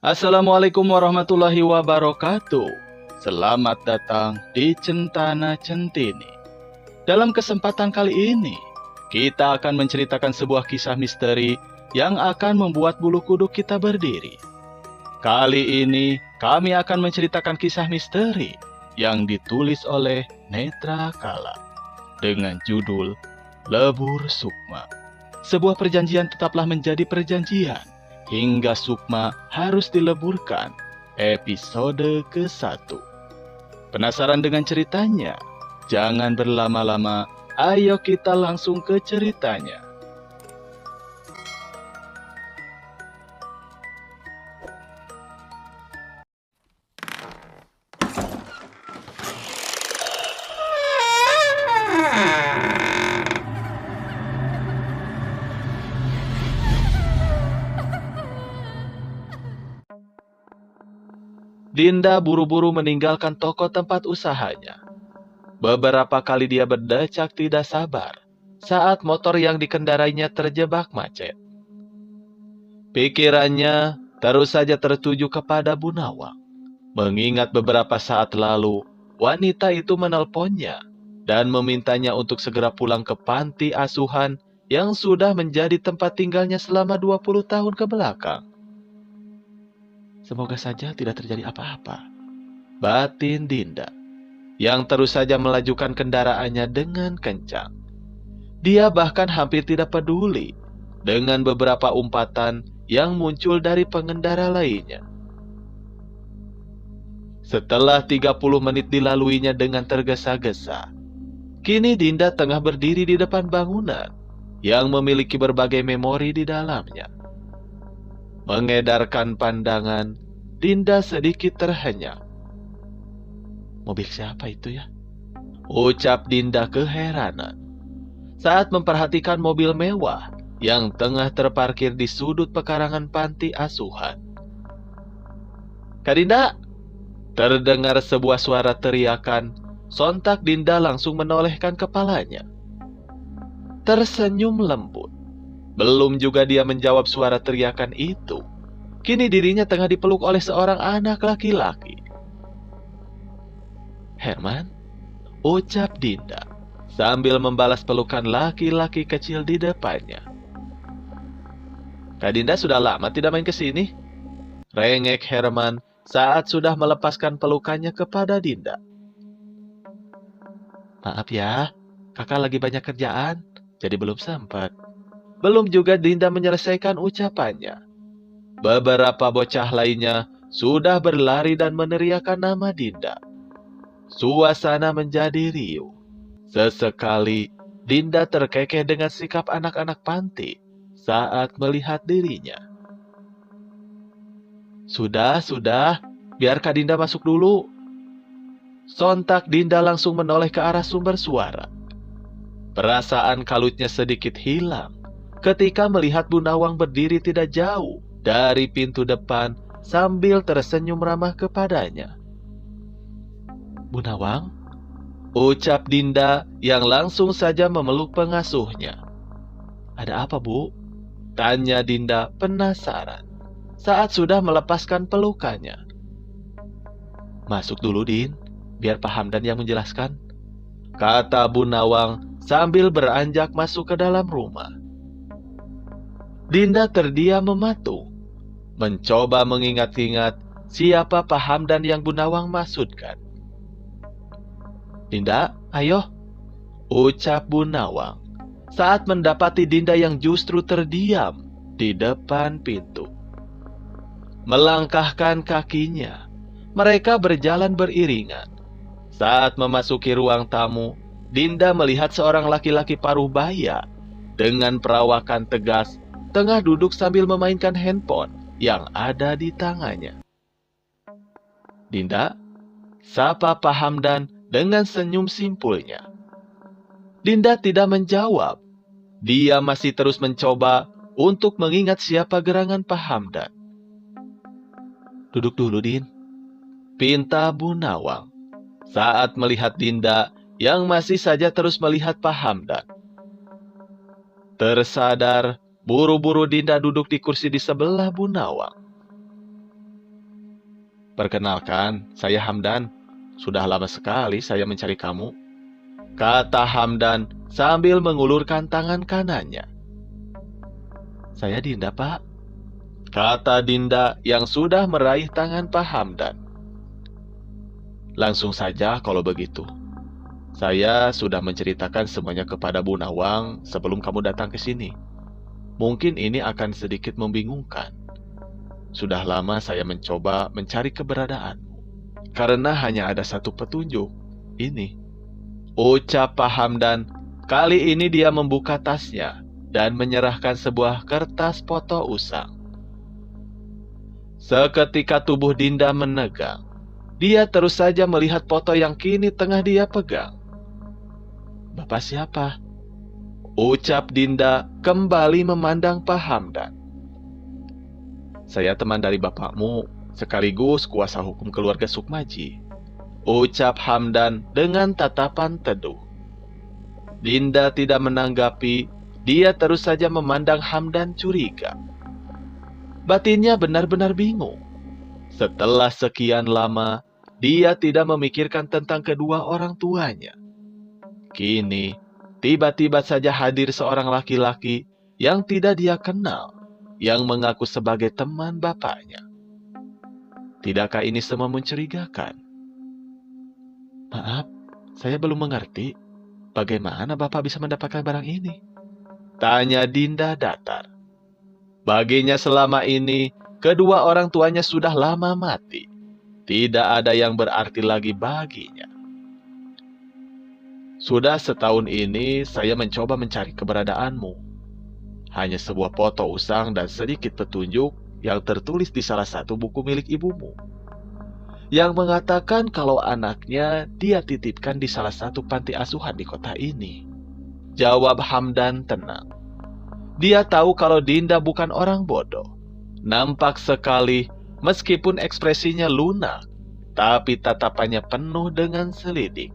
Assalamualaikum warahmatullahi wabarakatuh. Selamat datang di Centana Centini. Dalam kesempatan kali ini, kita akan menceritakan sebuah kisah misteri yang akan membuat bulu kuduk kita berdiri. Kali ini, kami akan menceritakan kisah misteri yang ditulis oleh Netra Kala dengan judul Lebur Sukma. Sebuah perjanjian tetaplah menjadi perjanjian hingga Sukma harus dileburkan. Episode ke-1. Penasaran dengan ceritanya? Jangan berlama-lama, ayo kita langsung ke ceritanya. Dinda buru-buru meninggalkan toko tempat usahanya. Beberapa kali dia berdecak tidak sabar saat motor yang dikendarainya terjebak macet. Pikirannya terus saja tertuju kepada Bu Nawang, mengingat beberapa saat lalu wanita itu menelponnya dan memintanya untuk segera pulang ke panti asuhan yang sudah menjadi tempat tinggalnya selama 20 tahun ke belakang. Semoga saja tidak terjadi apa-apa, batin Dinda, yang terus saja melajukan kendaraannya dengan kencang. Dia bahkan hampir tidak peduli dengan beberapa umpatan yang muncul dari pengendara lainnya. Setelah 30 menit dilaluinya dengan tergesa-gesa, kini Dinda tengah berdiri di depan bangunan yang memiliki berbagai memori di dalamnya. Mengedarkan pandangan, Dinda sedikit terhenyak. Mobil siapa itu ya? Ucap Dinda keheranan saat memperhatikan mobil mewah yang tengah terparkir di sudut pekarangan panti asuhan. Kak Dinda! Terdengar sebuah suara teriakan. Sontak Dinda langsung menolehkan kepalanya. Tersenyum lembut. Belum juga dia menjawab suara teriakan itu, kini dirinya tengah dipeluk oleh seorang anak laki-laki. Herman, ucap Dinda sambil membalas pelukan laki-laki kecil di depannya. Kak Dinda sudah lama tidak main ke sini. Rengek Herman saat sudah melepaskan pelukannya kepada Dinda. Maaf ya, kakak lagi banyak kerjaan, jadi belum sempat. Belum juga Dinda menyelesaikan ucapannya, beberapa bocah lainnya sudah berlari dan meneriakkan nama Dinda. Suasana menjadi riuh. Sesekali Dinda terkekeh dengan sikap anak-anak panti saat melihat dirinya. Sudah, biar Kak Dinda masuk dulu. Sontak Dinda langsung menoleh ke arah sumber suara. Perasaan kalutnya sedikit hilang ketika melihat Bu Nawang berdiri tidak jauh dari pintu depan sambil tersenyum ramah kepadanya. Bu Nawang, ucap Dinda yang langsung saja memeluk pengasuhnya. Ada apa, Bu? Tanya Dinda penasaran saat sudah melepaskan pelukannya. Masuk dulu, Din, biar Pak Hamdan yang menjelaskan, kata Bu Nawang sambil beranjak masuk ke dalam rumah. Dinda terdiam mematung, mencoba mengingat-ingat siapa Pak Hamdan yang Bu Nawang maksudkan. Dinda, ayo, ucap Bu Nawang saat mendapati Dinda yang justru terdiam di depan pintu. Melangkahkan kakinya, mereka berjalan beriringan. Saat memasuki ruang tamu, Dinda melihat seorang laki-laki paruh baya dengan perawakan tegas tengah duduk sambil memainkan handphone yang ada di tangannya. Dinda, sapa Pak Hamdan dengan senyum simpulnya. Dinda tidak menjawab. Dia masih terus mencoba untuk mengingat siapa gerangan Pak Hamdan. Duduk dulu, Din, pinta Bu Nawang saat melihat Dinda yang masih saja terus melihat Pak Hamdan. Tersadar, buru-buru Dinda duduk di kursi di sebelah Bu Nawang. Perkenalkan, saya Hamdan. Sudah lama sekali saya mencari kamu, kata Hamdan sambil mengulurkan tangan kanannya. Saya Dinda, Pak, kata Dinda yang sudah meraih tangan Pak Hamdan. Langsung saja kalau begitu. Saya sudah menceritakan semuanya kepada Bu Nawang sebelum kamu datang ke sini. Mungkin ini akan sedikit membingungkan. Sudah lama saya mencoba mencari keberadaanmu, karena hanya ada satu petunjuk. Ini, ucap Pak Hamdan. Kali ini dia membuka tasnya dan menyerahkan sebuah kertas foto usang. Seketika tubuh Dinda menegang. Dia terus saja melihat foto yang kini tengah dia pegang. Bapak siapa? Ucap Dinda kembali memandang Pak Hamdan. Saya teman dari bapakmu, sekaligus kuasa hukum keluarga Sukmaji, ucap Hamdan dengan tatapan teduh. Dinda tidak menanggapi, dia terus saja memandang Hamdan curiga. Batinnya benar-benar bingung. Setelah sekian lama, dia tidak memikirkan tentang kedua orang tuanya. Kini, tiba-tiba saja hadir seorang laki-laki yang tidak dia kenal, yang mengaku sebagai teman bapaknya. Tidakkah ini semua mencurigakan? Maaf, saya belum mengerti. Bagaimana Bapak bisa mendapatkan barang ini? Tanya Dinda datar. Baginya selama ini, kedua orang tuanya sudah lama mati. Tidak ada yang berarti lagi baginya. Sudah setahun ini saya mencoba mencari keberadaanmu. Hanya sebuah foto usang dan sedikit petunjuk yang tertulis di salah satu buku milik ibumu, yang mengatakan kalau anaknya dia titipkan di salah satu panti asuhan di kota ini. Jawab Hamdan tenang. Dia tahu kalau Dinda bukan orang bodoh. Nampak sekali meskipun ekspresinya lunak, tapi tatapannya penuh dengan selidik.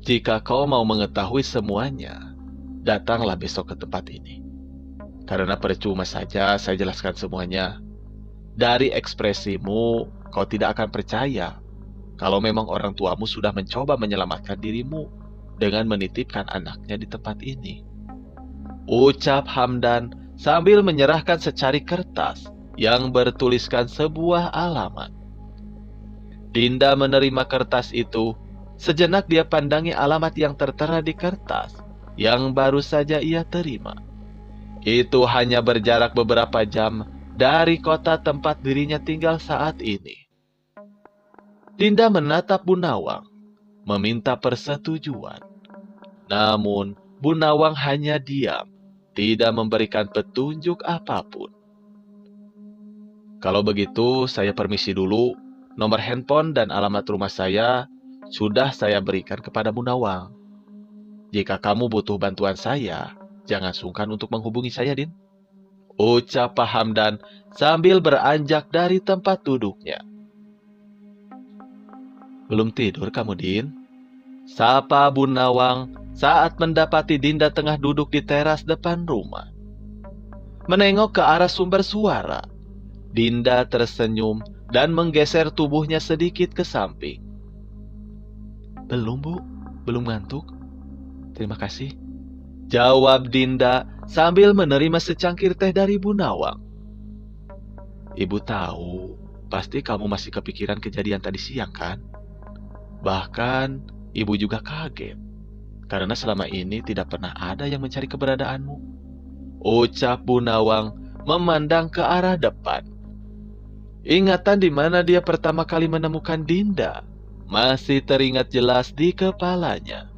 Jika kau mau mengetahui semuanya, datanglah besok ke tempat ini. Karena percuma saja saya jelaskan semuanya. Dari ekspresimu, kau tidak akan percaya kalau memang orang tuamu sudah mencoba menyelamatkan dirimu dengan menitipkan anaknya di tempat ini. Ucap Hamdan sambil menyerahkan secari kertas yang bertuliskan sebuah alamat. Dinda menerima kertas itu. Sejenak dia pandangi alamat yang tertera di kertas yang baru saja ia terima. Itu hanya berjarak beberapa jam dari kota tempat dirinya tinggal saat ini. Dinda menatap Bu Nawang, meminta persetujuan. Namun, Bu Nawang hanya diam, tidak memberikan petunjuk apapun. Kalau begitu, saya permisi dulu. Nomor handphone dan alamat rumah saya sudah saya berikan kepada Bu Nawang. Jika kamu butuh bantuan saya, jangan sungkan untuk menghubungi saya, Din. Ucap Pak Hamdan sambil beranjak dari tempat duduknya. Belum tidur kamu, Din? Sapa Bu Nawang saat mendapati Dinda tengah duduk di teras depan rumah. Menengok ke arah sumber suara, Dinda tersenyum dan menggeser tubuhnya sedikit ke samping. Belum, Bu. Belum ngantuk. Terima kasih. Jawab Dinda sambil menerima secangkir teh dari Bu Nawang. Ibu tahu, pasti kamu masih kepikiran kejadian tadi siang, kan? Bahkan, ibu juga kaget. Karena selama ini tidak pernah ada yang mencari keberadaanmu. Ucap Bu Nawang memandang ke arah depan. Ingatan di mana dia pertama kali menemukan Dinda masih teringat jelas di kepalanya.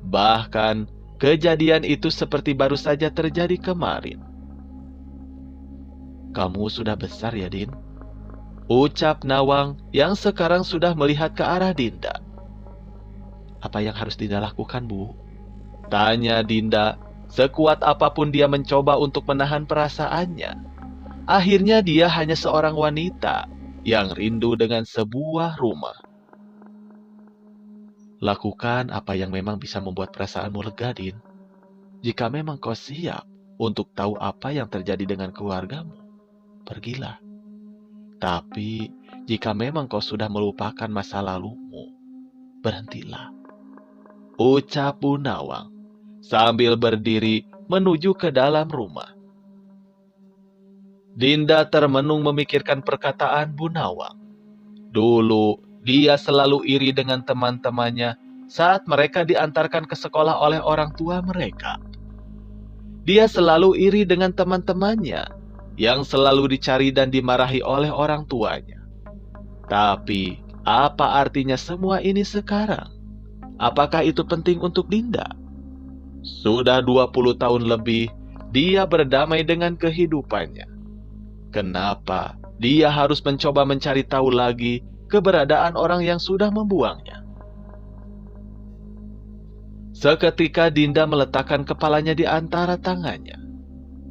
Bahkan, kejadian itu seperti baru saja terjadi kemarin. Kamu sudah besar ya, Din? Ucap Nawang yang sekarang sudah melihat ke arah Dinda. Apa yang harus Dinda lakukan, Bu? Tanya Dinda. Sekuat apapun dia mencoba untuk menahan perasaannya, akhirnya dia hanya seorang wanita yang rindu dengan sebuah rumah. Lakukan apa yang memang bisa membuat perasaanmu lega, Din. Jika memang kau siap untuk tahu apa yang terjadi dengan keluargamu, pergilah. Tapi, jika memang kau sudah melupakan masa lalumu, berhentilah, ucap Bu Nawang sambil berdiri menuju ke dalam rumah. Dinda termenung memikirkan perkataan Bu Nawang. Dulu, dia selalu iri dengan teman-temannya saat mereka diantarkan ke sekolah oleh orang tua mereka. Dia selalu iri dengan teman-temannya yang selalu dicari dan dimarahi oleh orang tuanya. Tapi, apa artinya semua ini sekarang? Apakah itu penting untuk Dinda? Sudah 20 tahun lebih, dia berdamai dengan kehidupannya. Kenapa dia harus mencoba mencari tahu lagi keberadaan orang yang sudah membuangnya? Seketika Dinda meletakkan kepalanya di antara tangannya.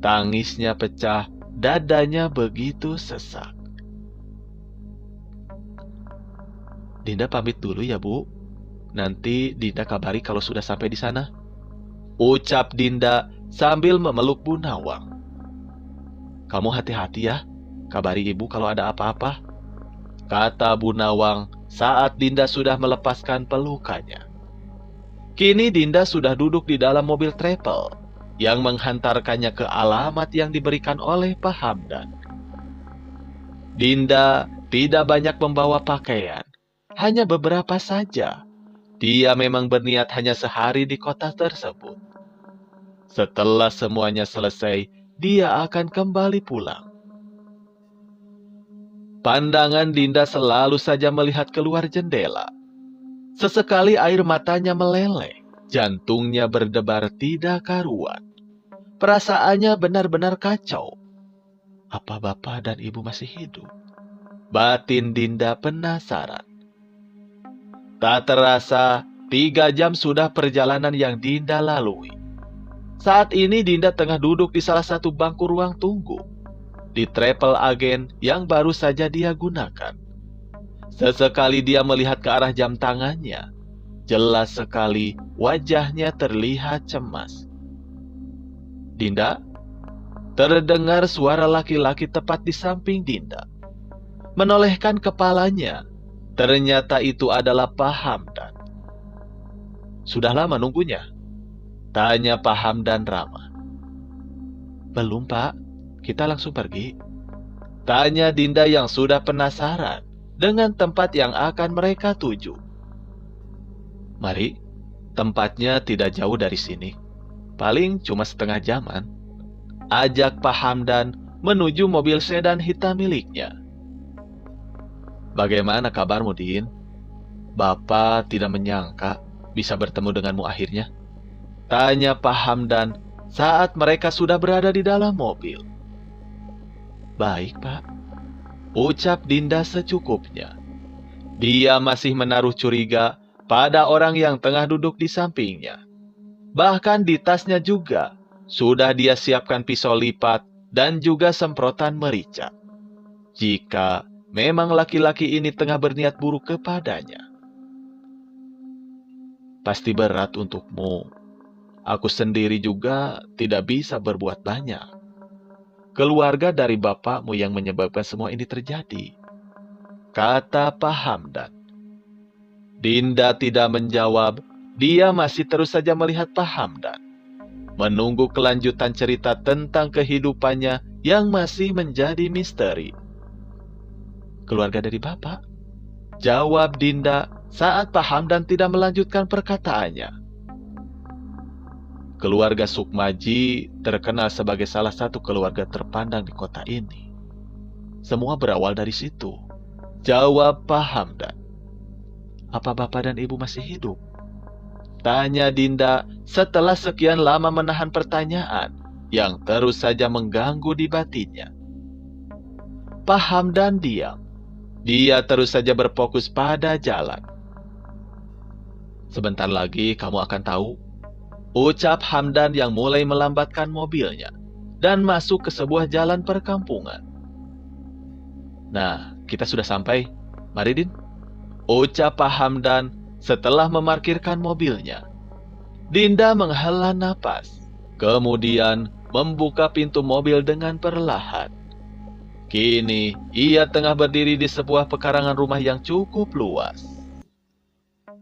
Tangisnya pecah, dadanya begitu sesak. Dinda pamit dulu ya, Bu. Nanti Dinda kabari kalau sudah sampai di sana, ucap Dinda sambil memeluk Bu Nawang. Kamu hati-hati ya, kabari ibu kalau ada apa-apa, kata Bu Nawang saat Dinda sudah melepaskan pelukannya. Kini Dinda sudah duduk di dalam mobil travel yang menghantarkannya ke alamat yang diberikan oleh Pak Hamdan. Dinda tidak banyak membawa pakaian, hanya beberapa saja. Dia memang berniat hanya sehari di kota tersebut. Setelah semuanya selesai, dia akan kembali pulang. Pandangan Dinda selalu saja melihat keluar jendela. Sesekali air matanya meleleh, jantungnya berdebar tidak karuan. Perasaannya benar-benar kacau. Apa bapak dan ibu masih hidup? Batin Dinda penasaran. Tak terasa, 3 jam sudah perjalanan yang Dinda lalui. Saat ini Dinda tengah duduk di salah satu bangku ruang tunggu di travel agen yang baru saja dia gunakan. Sesekali dia melihat ke arah jam tangannya. Jelas sekali wajahnya terlihat cemas. Dinda? Terdengar suara laki-laki tepat di samping Dinda. Menolehkan kepalanya, ternyata itu adalah Pak Hamdan. Sudah lama nunggunya? Tanya Pak Hamdan ramah. Belum, Pak. Kita langsung pergi. Tanya Dinda yang sudah penasaran dengan tempat yang akan mereka tuju. Mari, tempatnya tidak jauh dari sini. Paling cuma setengah jaman. Ajak Pak Hamdan menuju mobil sedan hitam miliknya. Bagaimana kabarmu, Din? Bapak tidak menyangka bisa bertemu denganmu akhirnya. Tanya Pak Hamdan saat mereka sudah berada di dalam mobil. Baik, Pak. Ucap Dinda secukupnya. Dia masih menaruh curiga pada orang yang tengah duduk di sampingnya. Bahkan di tasnya juga sudah dia siapkan pisau lipat dan juga semprotan merica. Jika memang laki-laki ini tengah berniat buruk kepadanya. Pasti berat untukmu. Aku sendiri juga tidak bisa berbuat banyak. Keluarga dari bapakmu yang menyebabkan semua ini terjadi, kata Pak Hamdan. Dinda tidak menjawab, dia masih terus saja melihat Pak Hamdan, menunggu kelanjutan cerita tentang kehidupannya yang masih menjadi misteri. Keluarga dari bapak? Jawab Dinda saat Pak Hamdan tidak melanjutkan perkataannya. Keluarga Sukmaji terkenal sebagai salah satu keluarga terpandang di kota ini. Semua berawal dari situ. Jawab Pak Hamdan. Apa bapak dan ibu masih hidup? Tanya Dinda setelah sekian lama menahan pertanyaan yang terus saja mengganggu di batinnya. Pak Hamdan diam. Dia terus saja berfokus pada jalan. Sebentar lagi kamu akan tahu, ucap Hamdan yang mulai melambatkan mobilnya dan masuk ke sebuah jalan perkampungan. Nah, kita sudah sampai. Mari, Din. Ucap Pak Hamdan setelah memarkirkan mobilnya. Dinda menghela napas, kemudian membuka pintu mobil dengan perlahan. Kini, ia tengah berdiri di sebuah pekarangan rumah yang cukup luas.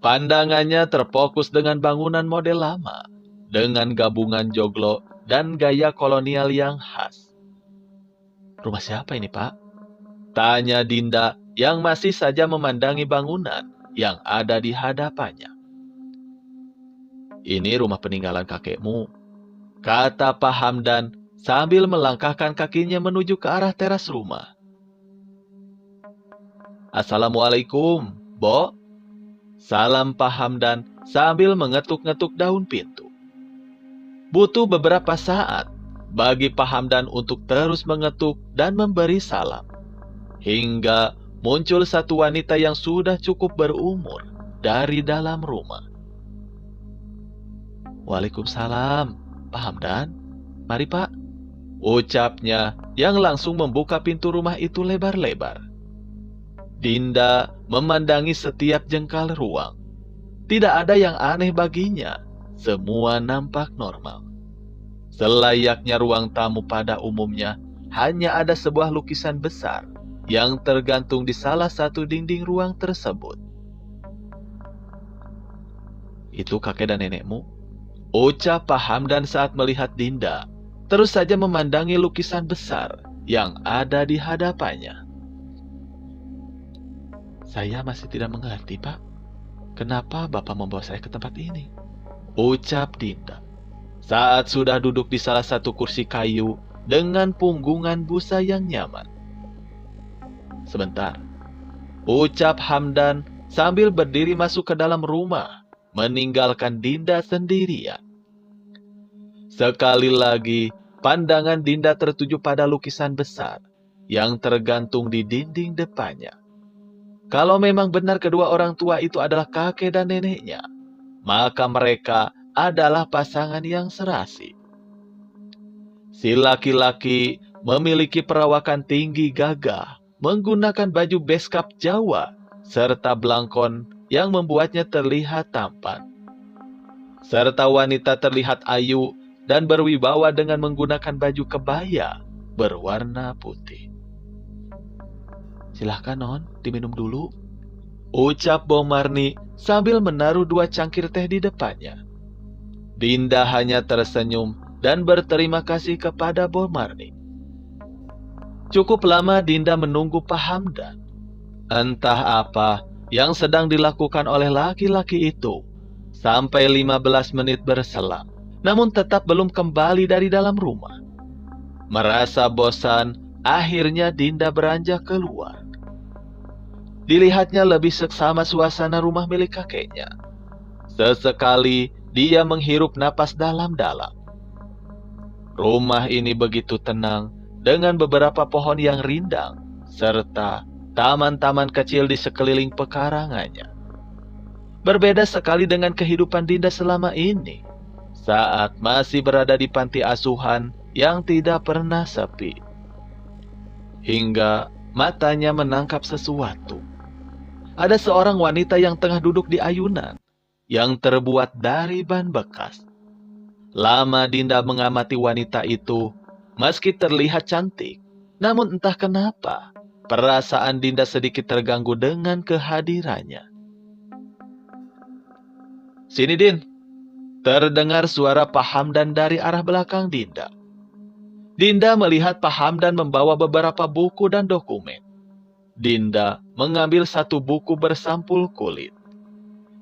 Pandangannya terfokus dengan bangunan model lama, dengan gabungan joglo dan gaya kolonial yang khas. Rumah siapa ini, Pak? Tanya Dinda yang masih saja memandangi bangunan yang ada di hadapannya. Ini rumah peninggalan kakekmu, kata Pak Hamdan sambil melangkahkan kakinya menuju ke arah teras rumah. Assalamualaikum, Bo. Salam Pak Hamdan sambil mengetuk-ngetuk daun pintu. Butuh beberapa saat bagi Pak Hamdan untuk terus mengetuk dan memberi salam. Hingga muncul satu wanita yang sudah cukup berumur dari dalam rumah. Waalaikumsalam, Pak Hamdan. Mari Pak, ucapnya yang langsung membuka pintu rumah itu lebar-lebar. Dinda memandangi setiap jengkal ruang. Tidak ada yang aneh baginya, semua nampak normal. Selayaknya ruang tamu pada umumnya, hanya ada sebuah lukisan besar yang tergantung di salah satu dinding ruang tersebut. Itu kakek dan nenekmu? Ucap Pak Hamdan saat melihat Dinda, terus saja memandangi lukisan besar yang ada di hadapannya. Saya masih tidak mengerti, Pak. Kenapa Bapak membawa saya ke tempat ini? Ucap Dinda saat sudah duduk di salah satu kursi kayu dengan punggungan busa yang nyaman. Sebentar, ucap Hamdan sambil berdiri masuk ke dalam rumah, meninggalkan Dinda sendirian. Sekali lagi, pandangan Dinda tertuju pada lukisan besar yang tergantung di dinding depannya. Kalau memang benar kedua orang tua itu adalah kakek dan neneknya, maka mereka adalah pasangan yang serasi. Si laki-laki memiliki perawakan tinggi gagah, menggunakan baju beskap Jawa, serta belangkon yang membuatnya terlihat tampan. Serta wanita terlihat ayu dan berwibawa dengan menggunakan baju kebaya berwarna putih. Silahkan non, diminum dulu. Ucap Bong Marni sambil menaruh 2 cangkir teh di depannya. Dinda hanya tersenyum dan berterima kasih kepada Bong Marni. Cukup lama Dinda menunggu Pak Hamdan. Entah apa yang sedang dilakukan oleh laki-laki itu. Sampai 15 menit berselang, namun tetap belum kembali dari dalam rumah. Merasa bosan, akhirnya Dinda beranjak keluar. Dilihatnya lebih seksama suasana rumah milik kakeknya. Sesekali dia menghirup napas dalam-dalam. Rumah ini begitu tenang dengan beberapa pohon yang rindang serta taman-taman kecil di sekeliling pekarangannya. Berbeda sekali dengan kehidupan Dinda selama ini saat masih berada di panti asuhan yang tidak pernah sepi. Hingga matanya menangkap sesuatu. Ada seorang wanita yang tengah duduk di ayunan yang terbuat dari ban bekas. Lama Dinda mengamati wanita itu, meski terlihat cantik, namun entah kenapa perasaan Dinda sedikit terganggu dengan kehadirannya. Sini Din, terdengar suara Pak Hamdan dari arah belakang Dinda. Dinda melihat Pak Hamdan membawa beberapa buku dan dokumen. Dinda mengambil satu buku bersampul kulit.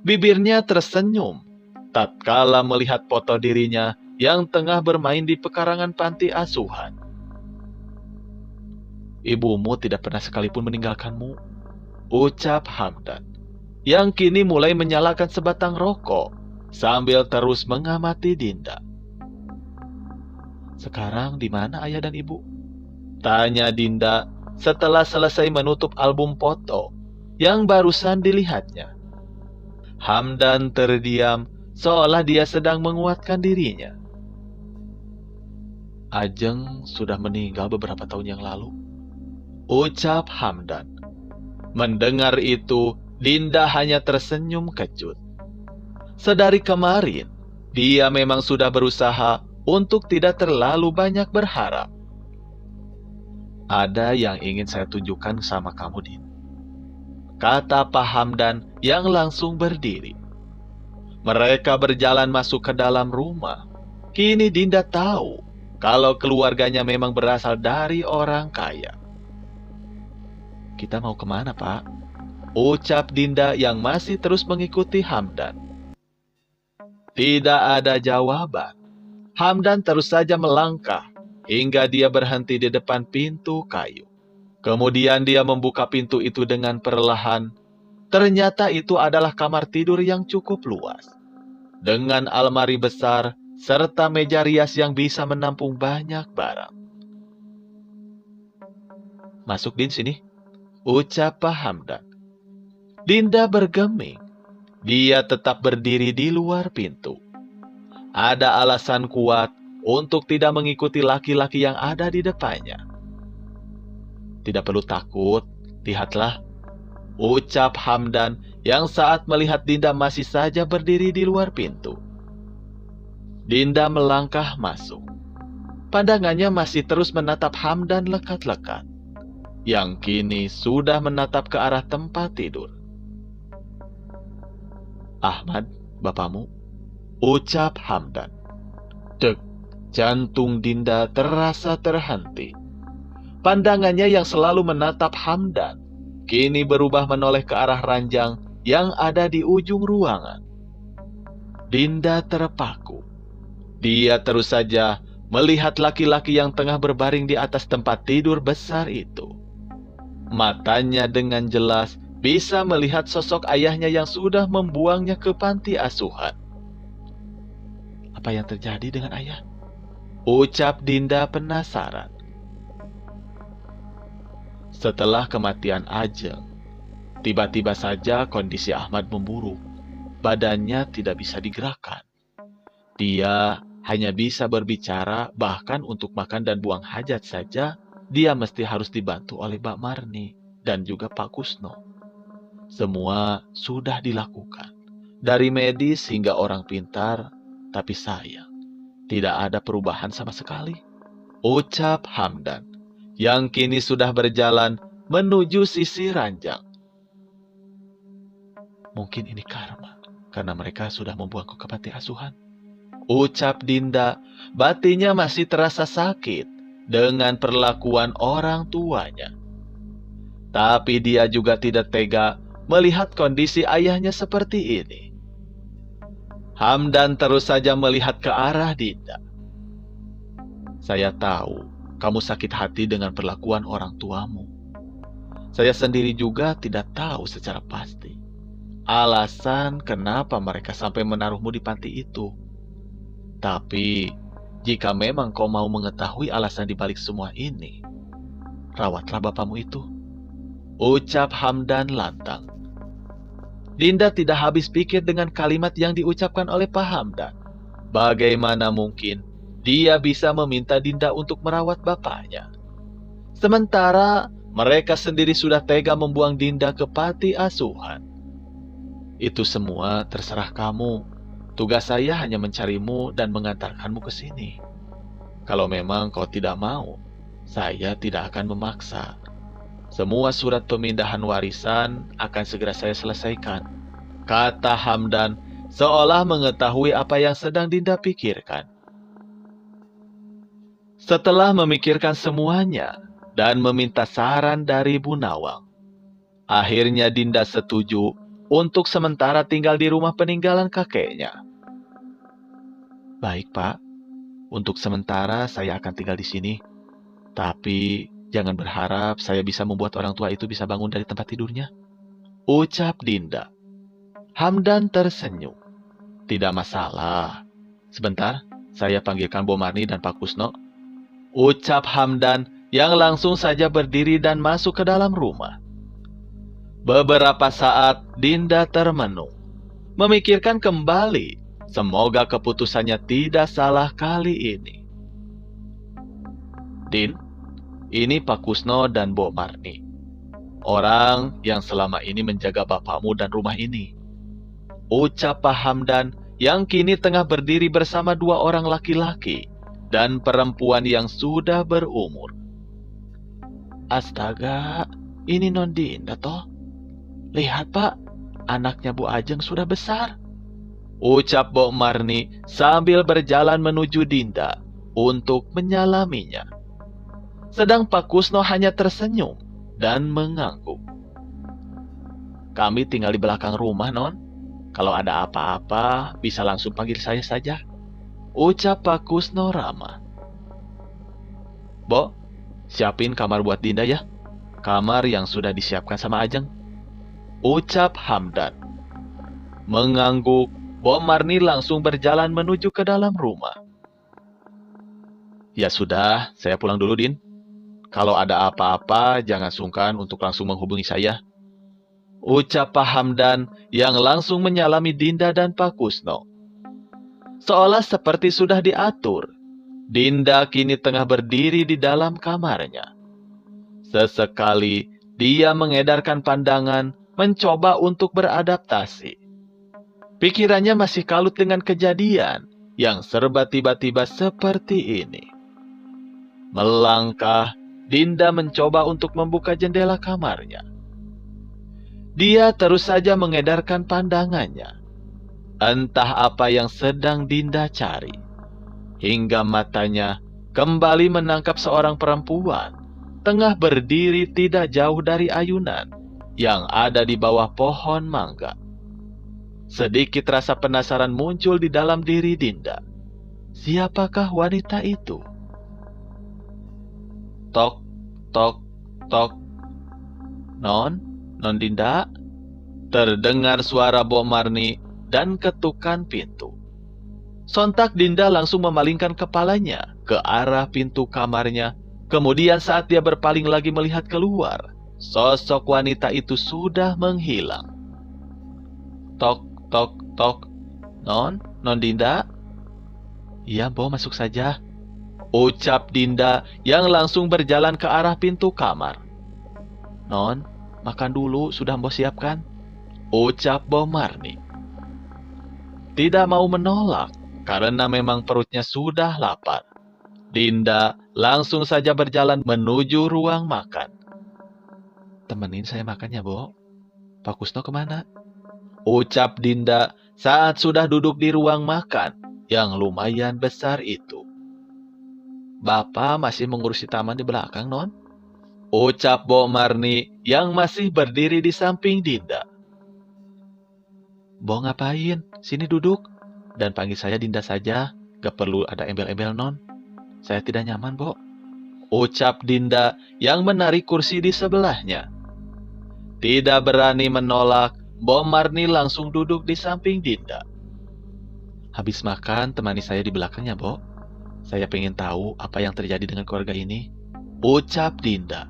Bibirnya tersenyum tatkala melihat foto dirinya yang tengah bermain di pekarangan panti asuhan. Ibumu tidak pernah sekalipun meninggalkanmu, ucap Hamdan, yang kini mulai menyalakan sebatang rokok sambil terus mengamati Dinda. Sekarang di mana ayah dan ibu? Tanya Dinda setelah selesai menutup album foto yang barusan dilihatnya. Hamdan terdiam seolah dia sedang menguatkan dirinya. Ajeng sudah meninggal beberapa tahun yang lalu, ucap Hamdan. Mendengar itu, Dinda hanya tersenyum kecut. Sedari kemarin, dia memang sudah berusaha untuk tidak terlalu banyak berharap. Ada yang ingin saya tunjukkan sama kamu, Din, kata Pak Hamdan yang langsung berdiri. Mereka berjalan masuk ke dalam rumah. Kini Dinda tahu kalau keluarganya memang berasal dari orang kaya. Kita mau kemana, Pak? Ucap Dinda yang masih terus mengikuti Hamdan. Tidak ada jawaban. Hamdan terus saja melangkah hingga dia berhenti di depan pintu kayu. Kemudian dia membuka pintu itu dengan perlahan. Ternyata itu adalah kamar tidur yang cukup luas, dengan almari besar serta meja rias yang bisa menampung banyak barang. Masuk, Din, sini, ucap Pak Hamdan. Dinda bergeming. Dia tetap berdiri di luar pintu. Ada alasan kuat untuk tidak mengikuti laki-laki yang ada di depannya. Tidak perlu takut, lihatlah, ucap Hamdan yang saat melihat Dinda masih saja berdiri di luar pintu. Dinda melangkah masuk. Pandangannya masih terus menatap Hamdan lekat-lekat, yang kini sudah menatap ke arah tempat tidur. Ahmad, bapakmu, ucap Hamdan. Dek, jantung Dinda terasa terhenti. Pandangannya yang selalu menatap Hamdan kini berubah menoleh ke arah ranjang yang ada di ujung ruangan. Dinda terpaku. Dia terus saja melihat laki-laki yang tengah berbaring di atas tempat tidur besar itu. Matanya dengan jelas bisa melihat sosok ayahnya yang sudah membuangnya ke panti asuhan. Apa yang terjadi dengan ayah? Ucap Dinda penasaran. Setelah kematian Ajeng, tiba-tiba saja kondisi Ahmad memburuk. Badannya tidak bisa digerakkan. Dia hanya bisa berbicara, bahkan untuk makan dan buang hajat saja, dia mesti harus dibantu oleh Mbak Marni dan juga Pak Kusno. Semua sudah dilakukan, dari medis hingga orang pintar, tapi sayang, tidak ada perubahan sama sekali. Ucap Hamdan, yang kini sudah berjalan menuju sisi ranjang. Mungkin ini karma, karena mereka sudah membuangku ke panti asuhan. Ucap Dinda, batinnya masih terasa sakit dengan perlakuan orang tuanya. Tapi dia juga tidak tega melihat kondisi ayahnya seperti ini. Hamdan terus saja melihat ke arah Dinda. Saya tahu kamu sakit hati dengan perlakuan orang tuamu. Saya sendiri juga tidak tahu secara pasti alasan kenapa mereka sampai menaruhmu di panti itu. Tapi jika memang kau mau mengetahui alasan dibalik semua ini, rawatlah bapakmu itu. Ucap Hamdan lantang. Dinda tidak habis pikir dengan kalimat yang diucapkan oleh Pak Hamdan. Bagaimana mungkin dia bisa meminta Dinda untuk merawat bapaknya? Sementara mereka sendiri sudah tega membuang Dinda ke panti asuhan. Itu semua terserah kamu. Tugas saya hanya mencarimu dan mengantarkanmu ke sini. Kalau memang kau tidak mau, saya tidak akan memaksa. Semua surat pemindahan warisan akan segera saya selesaikan, kata Hamdan seolah mengetahui apa yang sedang Dinda pikirkan. Setelah memikirkan semuanya dan meminta saran dari Bu Nawang, akhirnya Dinda setuju untuk sementara tinggal di rumah peninggalan kakeknya. Baik, Pak. Untuk sementara saya akan tinggal di sini. Tapi jangan berharap saya bisa membuat orang tua itu bisa bangun dari tempat tidurnya. Ucap Dinda. Hamdan tersenyum. Tidak masalah. Sebentar, saya panggilkan Bu Marni dan Pak Kusno. Ucap Hamdan yang langsung saja berdiri dan masuk ke dalam rumah. Beberapa saat Dinda termenung, memikirkan kembali. Semoga keputusannya tidak salah kali ini. Din, ini Pak Kusno dan Bu Marni. Orang yang selama ini menjaga bapakmu dan rumah ini. Ucap Pak Hamdan yang kini tengah berdiri bersama dua orang laki-laki dan perempuan yang sudah berumur. Astaga, ini non Dinda toh. Lihat Pak, anaknya Bu Ajeng sudah besar. Ucap Bok Marni sambil berjalan menuju Dinda untuk menyalaminya. Sedang Pak Kusno hanya tersenyum dan mengangguk. Kami tinggal di belakang rumah, Non. Kalau ada apa-apa, bisa langsung panggil saya saja. Ucap Pak Kusno ramah. Bo, siapin kamar buat Dinda ya. Kamar yang sudah disiapkan sama Ajeng. Ucap Hamdan. Mengangguk, Bok Marni langsung berjalan menuju ke dalam rumah. Ya sudah, saya pulang dulu, Din. Kalau ada apa-apa, jangan sungkan untuk langsung menghubungi saya. Ucap Pak Hamdan yang langsung menyalami Dinda dan Pak Kusno. Seolah seperti sudah diatur, Dinda kini tengah berdiri di dalam kamarnya. Sesekali, dia mengedarkan pandangan, mencoba untuk beradaptasi. Pikirannya masih kalut dengan kejadian yang serba tiba-tiba seperti ini. Melangkah, Dinda mencoba untuk membuka jendela kamarnya. Dia terus saja mengedarkan pandangannya. Entah apa yang sedang Dinda cari. Hingga matanya kembali menangkap seorang perempuan tengah berdiri tidak jauh dari ayunan yang ada di bawah pohon mangga. Sedikit rasa penasaran muncul di dalam diri Dinda. Siapakah wanita itu? Tok, tok, tok. Non Dinda? Terdengar suara Bok Marni dan ketukan pintu. Sontak Dinda langsung memalingkan kepalanya ke arah pintu kamarnya. Kemudian saat dia berpaling lagi melihat keluar, sosok wanita itu sudah menghilang. Tok, tok, tok. Non Dinda? Iya, Bo, masuk saja. Ucap Dinda yang langsung berjalan ke arah pintu kamar. Non, makan dulu, sudah Mbok siapkan. Ucap Bok Marni. Tidak mau menolak, karena memang perutnya sudah lapar. Dinda langsung saja berjalan menuju ruang makan. Temenin saya makan ya, Bo. Pak Kusno kemana? Ucap Dinda saat sudah duduk di ruang makan yang lumayan besar itu. Bapak masih mengurusi taman di belakang, Non. Ucap Bok Marni yang masih berdiri di samping Dinda. Bo ngapain? Sini duduk. Dan panggil saya Dinda saja. Gak perlu ada embel-embel, Non. Saya tidak nyaman, Bo. Ucap Dinda yang menarik kursi di sebelahnya. Tidak berani menolak, Bok Marni langsung duduk di samping Dinda. Habis makan, temani saya di belakangnya, Bo. Saya pengen tahu apa yang terjadi dengan keluarga ini. Ucap Dinda.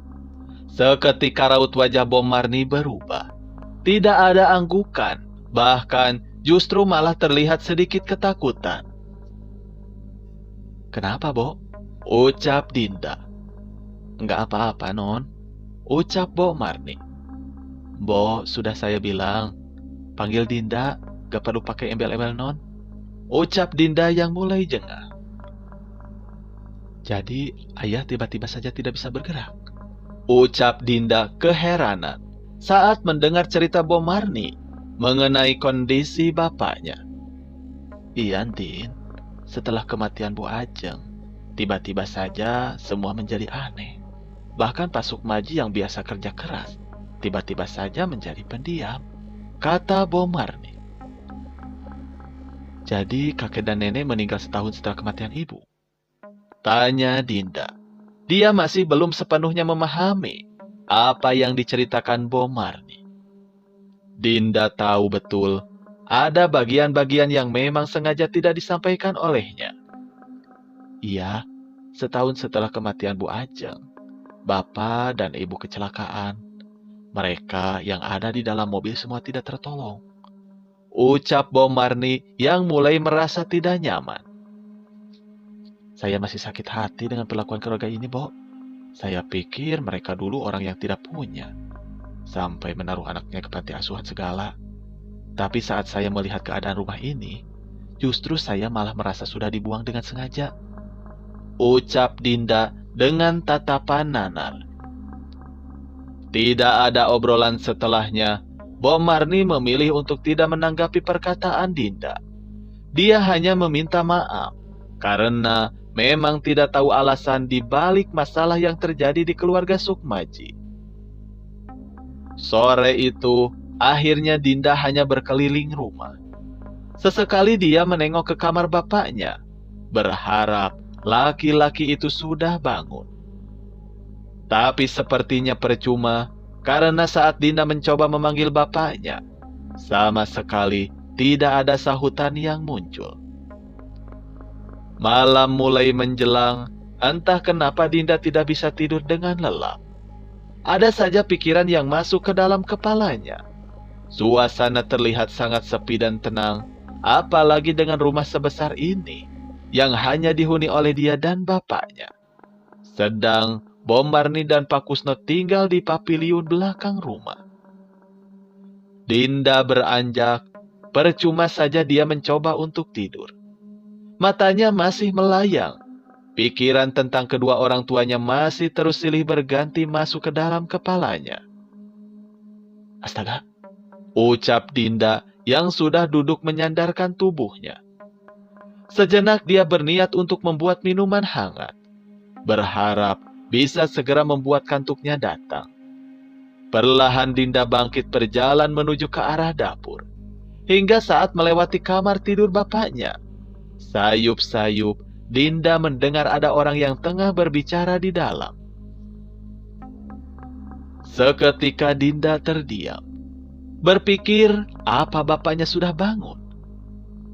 Seketika raut wajah Bok Marni berubah. Tidak ada anggukan, bahkan justru malah terlihat sedikit ketakutan. Kenapa, Bo? Ucap Dinda. Enggak apa-apa, Non. Ucap Bok Marni. Bo, sudah saya bilang, panggil Dinda, gak perlu pakai embel-embel, Non. Ucap Dinda yang mulai jengah. Jadi, ayah tiba-tiba saja tidak bisa bergerak. Ucap Dinda keheranan saat mendengar cerita Bok Marni mengenai kondisi bapaknya. Iya, Din. Setelah kematian Bu Ajeng, tiba-tiba saja semua menjadi aneh. Bahkan Pak Sukmaji yang biasa kerja keras, tiba-tiba saja menjadi pendiam, kata Bok Marni. Jadi kakek dan nenek meninggal setahun setelah kematian ibu? Tanya Dinda. Dia masih belum sepenuhnya memahami apa yang diceritakan Bok Marni. Dinda tahu betul ada bagian-bagian yang memang sengaja tidak disampaikan olehnya. Iya, setahun setelah kematian Bu Ajeng, Bapak dan Ibu kecelakaan. Mereka yang ada di dalam mobil semua tidak tertolong. Ucap Bok Marni yang mulai merasa tidak nyaman. Saya masih sakit hati dengan perlakuan keluarga ini, Bo. Saya pikir mereka dulu orang yang tidak punya. Sampai menaruh anaknya ke panti asuhan segala. Tapi saat saya melihat keadaan rumah ini, justru saya malah merasa sudah dibuang dengan sengaja. Ucap Dinda dengan tatapan nanar. Tidak ada obrolan setelahnya. Bom Marni memilih untuk tidak menanggapi perkataan Dinda. Dia hanya meminta maaf karena memang tidak tahu alasan di balik masalah yang terjadi di keluarga Sukmaji. Sore itu, akhirnya Dinda hanya berkeliling rumah. Sesekali dia menengok ke kamar bapaknya, berharap laki-laki itu sudah bangun. Tapi sepertinya percuma, karena saat Dinda mencoba memanggil bapaknya, sama sekali tidak ada sahutan yang muncul. Malam mulai menjelang, entah kenapa Dinda tidak bisa tidur dengan lelap. Ada saja pikiran yang masuk ke dalam kepalanya. Suasana terlihat sangat sepi dan tenang, apalagi dengan rumah sebesar ini, yang hanya dihuni oleh dia dan bapaknya. Sedang Bom Marni dan Pak Kusno tinggal di paviliun belakang rumah. Dinda beranjak, percuma saja dia mencoba untuk tidur. Matanya masih melayang. Pikiran tentang kedua orang tuanya masih terus silih berganti masuk ke dalam kepalanya. Astaga, ucap Dinda yang sudah duduk menyandarkan tubuhnya. Sejenak dia berniat untuk membuat minuman hangat, berharap bisa segera membuat kantuknya datang. Perlahan Dinda bangkit berjalan menuju ke arah dapur. Hingga saat melewati kamar tidur bapaknya, sayup-sayup Dinda mendengar ada orang yang tengah berbicara di dalam. Seketika Dinda terdiam, berpikir apa bapaknya sudah bangun.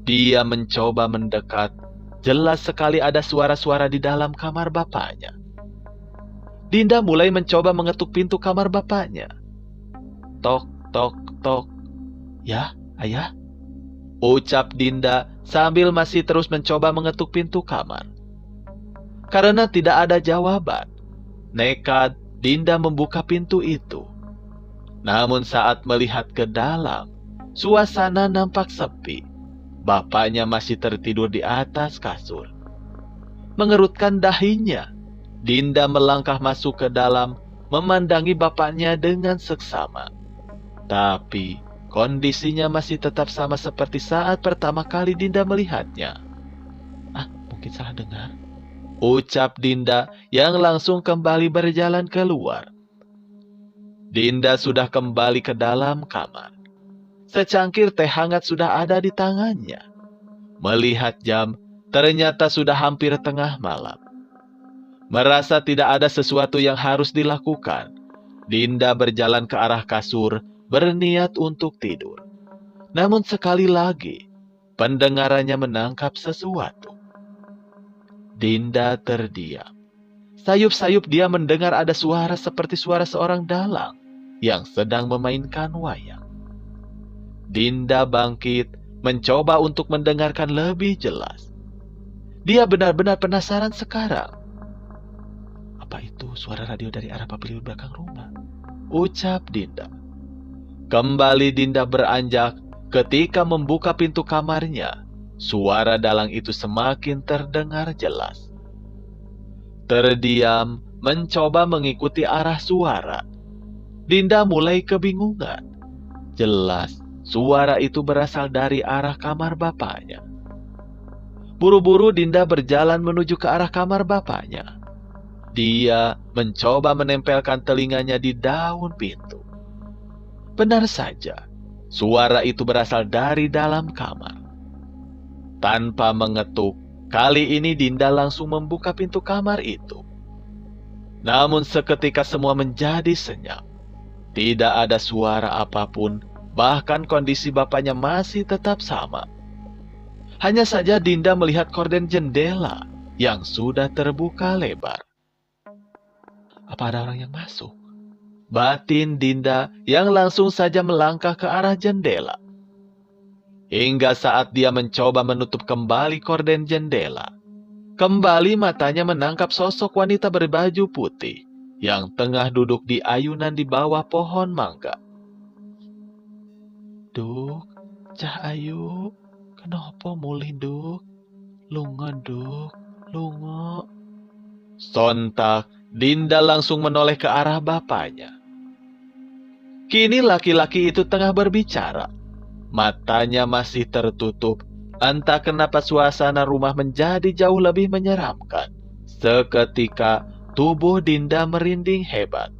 Dia mencoba mendekat, jelas sekali ada suara-suara di dalam kamar bapaknya. Dinda mulai mencoba mengetuk pintu kamar bapaknya. Tok, tok, tok. Ya, ayah? Ucap Dinda sambil masih terus mencoba mengetuk pintu kamar. Karena tidak ada jawaban, nekat Dinda membuka pintu itu. Namun saat melihat ke dalam, suasana nampak sepi. Bapaknya masih tertidur di atas kasur. Mengerutkan dahinya, Dinda melangkah masuk ke dalam, memandangi bapaknya dengan seksama. Tapi kondisinya masih tetap sama seperti saat pertama kali Dinda melihatnya. Mungkin salah dengar, ucap Dinda yang langsung kembali berjalan keluar. Dinda sudah kembali ke dalam kamar. Secangkir teh hangat sudah ada di tangannya. Melihat jam, ternyata sudah hampir tengah malam. Merasa tidak ada sesuatu yang harus dilakukan, Dinda berjalan ke arah kasur, berniat untuk tidur. Namun sekali lagi, pendengarannya menangkap sesuatu. Dinda terdiam. Sayup-sayup dia mendengar ada suara seperti suara seorang dalang yang sedang memainkan wayang. Dinda bangkit, mencoba untuk mendengarkan lebih jelas. Dia benar-benar penasaran sekarang. Apa itu suara radio dari arah paviliun belakang rumah? Ucap Dinda. Kembali Dinda beranjak. Ketika membuka pintu kamarnya, suara dalang itu semakin terdengar jelas. Terdiam, mencoba mengikuti arah suara. Dinda mulai kebingungan. Jelas, suara itu berasal dari arah kamar bapaknya. Buru-buru Dinda berjalan menuju ke arah kamar bapaknya. Dia mencoba menempelkan telinganya di daun pintu. Benar saja, suara itu berasal dari dalam kamar. Tanpa mengetuk, kali ini Dinda langsung membuka pintu kamar itu. Namun seketika semua menjadi senyap. Tidak ada suara apapun, bahkan kondisi bapaknya masih tetap sama. Hanya saja Dinda melihat korden jendela yang sudah terbuka lebar. Apa ada orang yang masuk? Batin Dinda yang langsung saja melangkah ke arah jendela. Hingga saat dia mencoba menutup kembali korden jendela, kembali matanya menangkap sosok wanita berbaju putih yang tengah duduk di ayunan di bawah pohon mangga. Duk, Cah Ayu, kenapa mulih Duk? Lungo Duk, lungo. Sontak, Dinda langsung menoleh ke arah bapaknya. Kini laki-laki itu tengah berbicara. Matanya masih tertutup. Entah kenapa suasana rumah menjadi jauh lebih menyeramkan. Seketika, tubuh Dinda merinding hebat.